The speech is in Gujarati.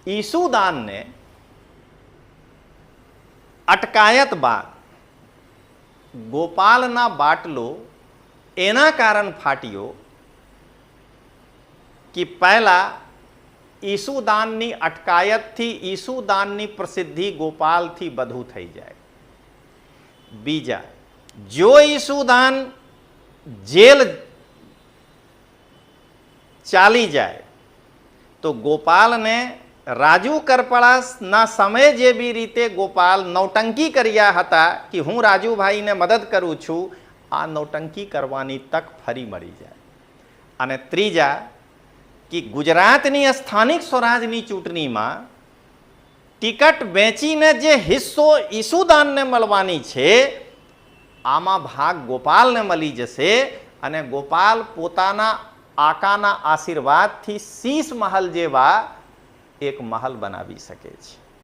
ઈસુદાનને અટકાયત બાદ ગોપાલના બાટલો એના કારણ ફાટ્યો કે પહેલા ઈસુદાનની અટકાયતથી ઈસુદાનની પ્રસિદ્ધિ ગોપાલથી બધું થઈ જાય. બીજા, જો ઈસુદાન જેલ ચાલી જાય તો ગોપાલને રાજુ કરપળાના સમયે જે બી રીતે ગોપાલ નૌટંકી કર્યા હતા કે હું રાજુભાઈને મદદ કરું છું, આ નૌટંકી કરવાની તક ફરી મળી જાય. અને ત્રીજા કે ગુજરાતની સ્થાનિક સ્વરાજની ચૂંટણીમાં ટિકટ વેચીને જે હિસ્સો ઈસુદાનને મળવાની છે આમાં ભાગ ગોપાલને મળી જશે અને ગોપાલ પોતાના આકાના આશીર્વાદથી શીશ મહલ જેવા એક મહલ બનાવી શકે છે.